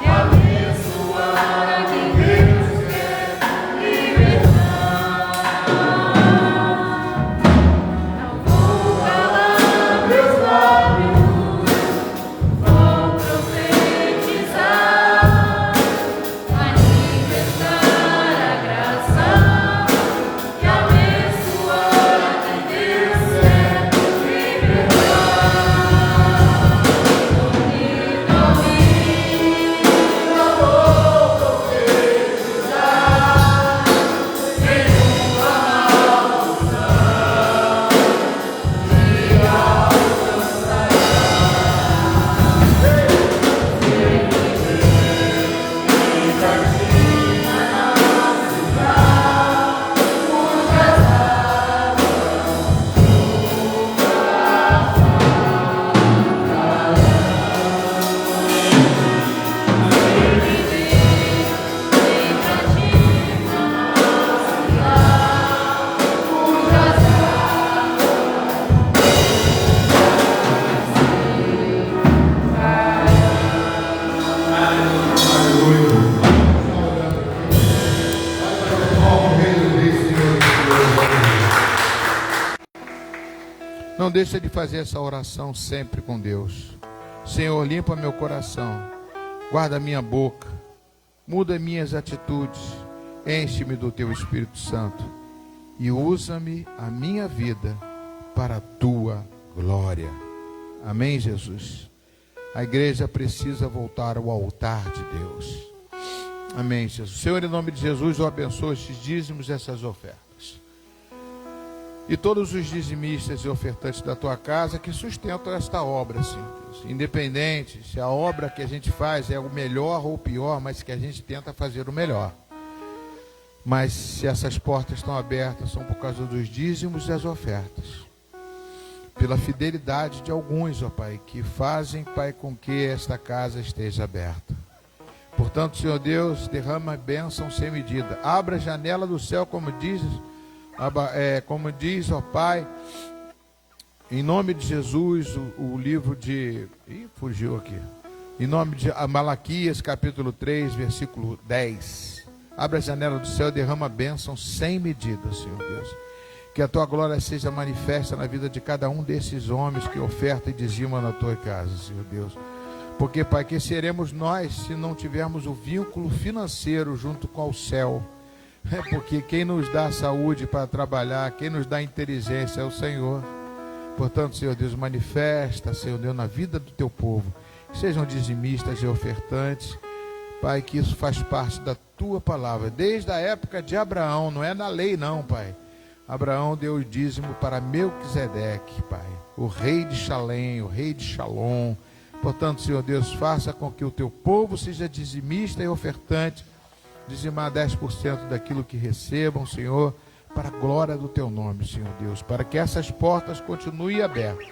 E abençoar a quem Deus quer libertar. Não vou calar meus lábios, vou profetizar, manifestar a graça e abençoar a quem Deus quer libertar. Não deixa de fazer essa oração sempre com Deus. Senhor, limpa meu coração, guarda minha boca, muda minhas atitudes, enche-me do teu Espírito Santo e usa-me a minha vida para a tua glória. Amém, Jesus? A igreja precisa voltar ao altar de Deus. Amém, Jesus. Senhor, em nome de Jesus, eu abençoo estes dízimos e essas ofertas. E todos os dizimistas e ofertantes da tua casa que sustentam esta obra, Senhor Deus. Independente se a obra que a gente faz é o melhor ou o pior, mas que a gente tenta fazer o melhor. Mas se essas portas estão abertas, são por causa dos dízimos e as ofertas. Pela fidelidade de alguns, ó Pai, que fazem, Pai, com que esta casa esteja aberta. Portanto, Senhor Deus, derrama bênção sem medida. Abra a janela do céu, como diz, ó Pai, Em nome de Jesus, o livro de... Ih, fugiu aqui. Em nome de Malaquias, capítulo 3, versículo 10. Abre a janela do céu e derrama bênção sem medida, Senhor Deus. Que a tua glória seja manifesta na vida de cada um desses homens que oferta e dizima na tua casa, Senhor Deus. Porque, Pai, que seremos nós se não tivermos o vínculo financeiro junto com o céu? Porque quem nos dá saúde para trabalhar, quem nos dá inteligência é o Senhor. Portanto, Senhor Deus, manifesta, Senhor Deus, na vida do teu povo. Sejam dizimistas e ofertantes. Pai, que isso faz parte da tua palavra. Desde a época de Abraão, não é na lei não, Pai. Abraão deu o dízimo para Melquisedeque, Pai. O rei de Xalém, o rei de Shalom. Portanto, Senhor Deus, faça com que o teu povo seja dizimista e ofertante. Dizimar 10% daquilo que recebam, Senhor, para a glória do teu nome, Senhor Deus. Para que essas portas continuem abertas.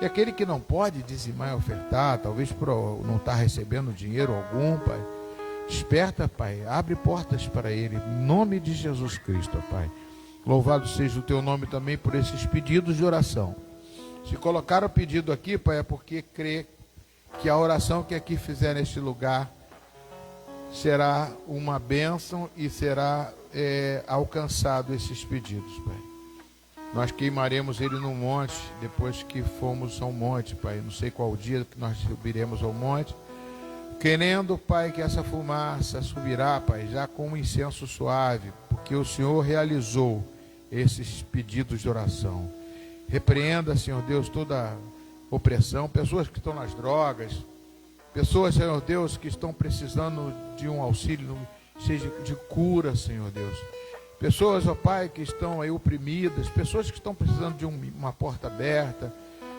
E aquele que não pode dizimar e ofertar, talvez por não estar recebendo dinheiro algum, Pai, desperta, Pai, abre portas para ele, em nome de Jesus Cristo, Pai. Louvado seja o teu nome também por esses pedidos de oração. Se colocar o pedido aqui, Pai, é porque crê que a oração que aqui fizer neste lugar será uma bênção e será alcançado esses pedidos, Pai. Nós queimaremos ele no monte, depois que fomos ao monte, Pai. Não sei qual dia que nós subiremos ao monte. Querendo, Pai, que essa fumaça subirá, Pai, já com um incenso suave, porque o Senhor realizou esses pedidos de oração. Repreenda, Senhor Deus, toda opressão, pessoas que estão nas drogas, pessoas, Senhor Deus, que estão precisando de um auxílio, seja de cura, Senhor Deus. Pessoas, ó Pai, que estão aí oprimidas, pessoas que estão precisando de uma porta aberta.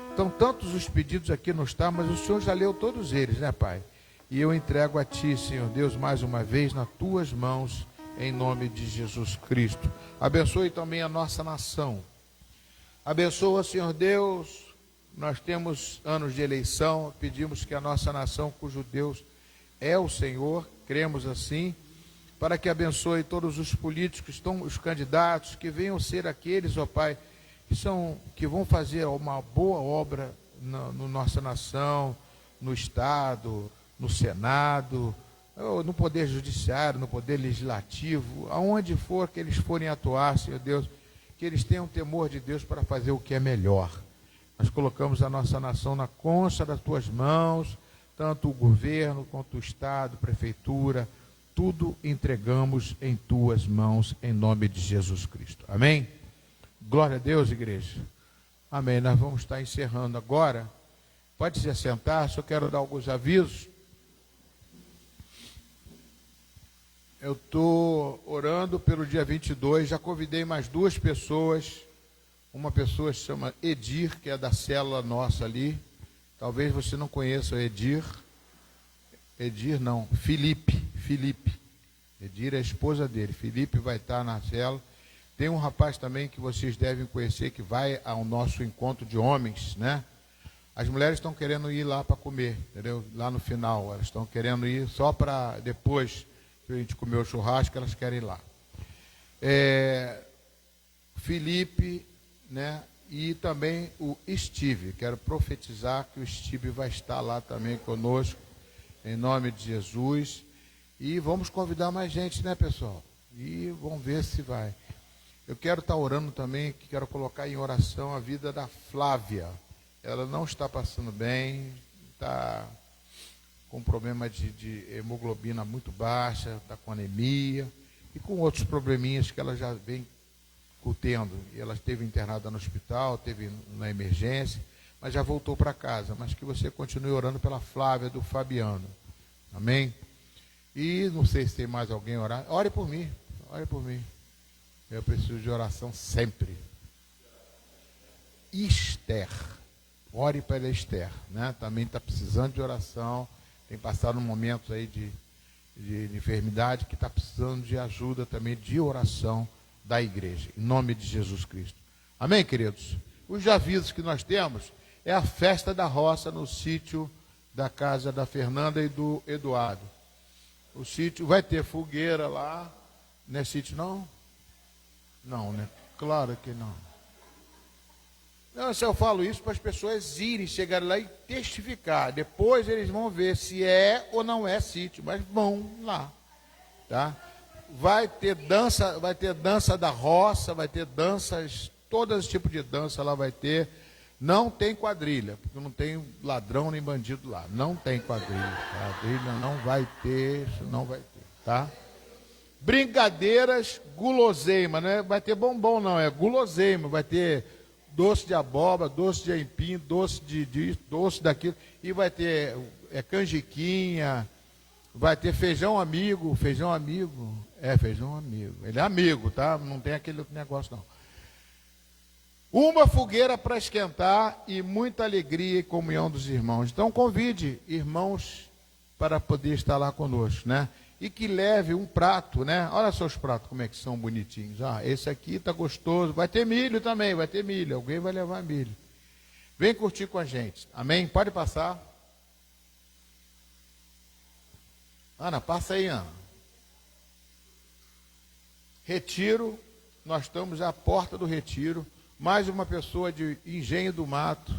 Estão tantos os pedidos aqui no está, mas o Senhor já leu todos eles, né, Pai? E eu entrego a Ti, Senhor Deus, mais uma vez nas Tuas mãos, em nome de Jesus Cristo. Abençoe também a nossa nação. Abençoa, Senhor Deus, nós temos anos de eleição, pedimos que a nossa nação, cujo Deus é o Senhor, cremos assim, para que abençoe todos os políticos, os candidatos, que venham ser aqueles, ó Pai, que vão fazer uma boa obra na nossa nação, no Estado, no Senado, no Poder Judiciário, no Poder Legislativo, aonde for que eles forem atuar, Senhor Deus, que eles tenham temor de Deus para fazer o que é melhor. Nós colocamos a nossa nação na concha das Tuas mãos, tanto o governo quanto o Estado, prefeitura, tudo entregamos em Tuas mãos, em nome de Jesus Cristo. Amém? Glória a Deus, igreja. Amém. Nós vamos estar encerrando agora. Pode se assentar, só quero dar alguns avisos. Eu estou orando pelo dia 22, já convidei mais 2 pessoas. Uma pessoa se chama Edir, que é da célula nossa ali. Talvez você não conheça o Edir. Edir não, Felipe. Edir é a esposa dele. Felipe vai estar na célula. Tem um rapaz também que vocês devem conhecer, que vai ao nosso encontro de homens, né? As mulheres estão querendo ir lá para comer, entendeu? Lá no final, elas estão querendo ir só para depois que a gente comer o churrasco, elas querem ir lá. Felipe, né? E também o Steve. Quero profetizar que o Steve vai estar lá também conosco, em nome de Jesus. E vamos convidar mais gente, né, pessoal? E vamos ver se vai. Eu quero estar orando também, que quero colocar em oração a vida da Flávia. Ela não está passando bem, está com problema de hemoglobina muito baixa, está com anemia e com outros probleminhas que ela já vem tendo. E ela esteve internada no hospital, esteve na emergência, mas já voltou para casa. Mas que você continue orando pela Flávia do Fabiano. Amém? E não sei se tem mais alguém orar. Ore por mim, ore por mim. Eu preciso de oração sempre. Esther. Ore pela Esther, né? Também está precisando de oração. Tem passado momentos aí de enfermidade, que está precisando de ajuda também, de oração da igreja. Em nome de Jesus Cristo. Amém, queridos? Os avisos que nós temos é a festa da roça no sítio da casa da Fernanda e do Eduardo. O sítio vai ter fogueira lá. Não é sítio, não? Não, né? Claro que não. Não, se eu falo isso para as pessoas irem, chegarem lá e testificar. Depois eles vão ver se é ou não é sítio, mas vão lá, tá? Vai ter dança da roça, vai ter danças, todos os tipos de dança lá vai ter. Não tem quadrilha, porque não tem ladrão nem bandido lá. Não tem quadrilha. Quadrilha não vai ter, isso não vai ter, tá? Brincadeiras, guloseima, né? Vai ter bombom não, é guloseima, vai ter doce de abóbora, doce de aipim, doce doce daquilo, e vai ter canjiquinha, vai ter feijão amigo, feijão amigo, ele é amigo, tá? Não tem aquele outro negócio não. Uma fogueira para esquentar e muita alegria e comunhão dos irmãos. Então convide irmãos para poder estar lá conosco, né? E que leve um prato, né? Olha só os pratos, como é que são bonitinhos. Ah, esse aqui tá gostoso. Vai ter milho também, vai ter milho. Alguém vai levar milho. Vem curtir com a gente. Amém? Pode passar. Ana, passa aí, Ana. Retiro. Nós estamos à porta do retiro. Mais uma pessoa de Engenho do Mato,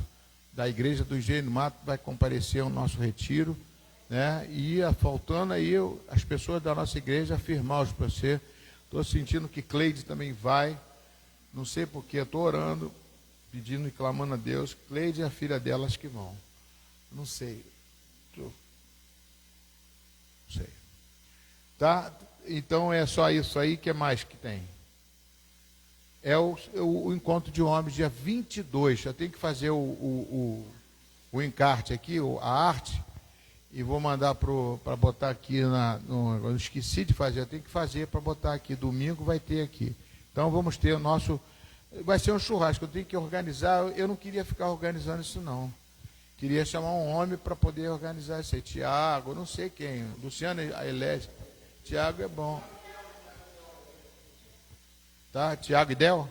da igreja do Engenho do Mato, vai comparecer ao nosso retiro, né? E faltando aí as pessoas da nossa igreja afirmar-os para você. Estou sentindo que Cleide também vai, não sei porquê, estou orando, pedindo e clamando a Deus. Cleide e a filha delas que vão, não sei, não sei, tá? Então é só isso aí, que mais que tem? É o encontro de homens, dia 22. Eu tenho que fazer o encarte aqui, a arte, e vou mandar para botar aqui. Eu esqueci de fazer, eu tenho que fazer para botar aqui. Domingo vai ter aqui. Então vamos ter o nosso. Vai ser um churrasco, eu tenho que organizar. Eu não queria ficar organizando isso, não. Queria chamar um homem para poder organizar isso aí. Tiago, não sei quem. Luciano elege. Tiago é bom. Tá, Tiago e Del?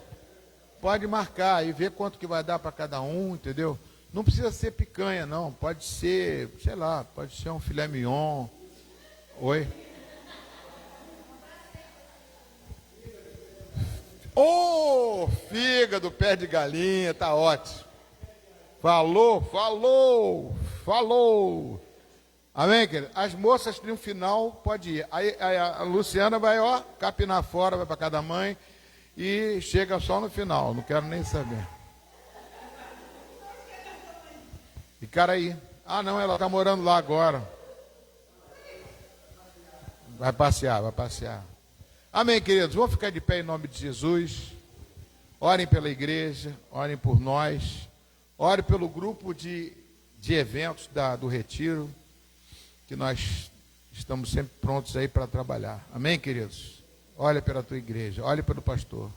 Pode marcar e ver quanto que vai dar para cada um, entendeu? Não precisa ser picanha, não. Pode ser, sei lá, pode ser um filé mignon. Oi? Ô, fígado, pé de galinha, tá ótimo. Falou. Amém, querido? As moças no final, pode ir. Aí a Luciana vai, ó, capinar fora, vai para cada mãe. E chega só no final, não quero nem saber. E cara aí, ah não, ela está morando lá agora. Vai passear. Amém, queridos, vamos ficar de pé em nome de Jesus. Orem pela igreja, orem por nós. Orem pelo grupo de eventos do Retiro, que nós estamos sempre prontos aí para trabalhar. Amém, queridos? Olha pela tua igreja, olha pelo pastor.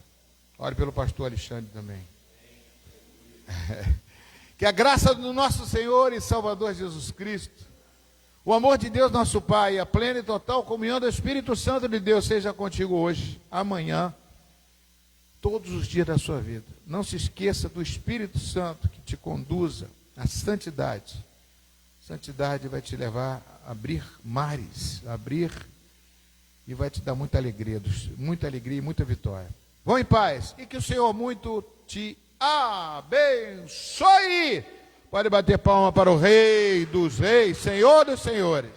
Olha pelo pastor Alexandre também. Que a graça do nosso Senhor e Salvador Jesus Cristo, o amor de Deus nosso Pai, a plena e total comunhão do Espírito Santo de Deus seja contigo hoje, amanhã, todos os dias da sua vida. Não se esqueça do Espírito Santo que te conduza à santidade. Santidade vai te levar a abrir mares, e vai te dar muita alegria e muita vitória. Vão em paz e que o Senhor muito te abençoe. Pode bater palma para o Rei dos Reis, Senhor dos Senhores.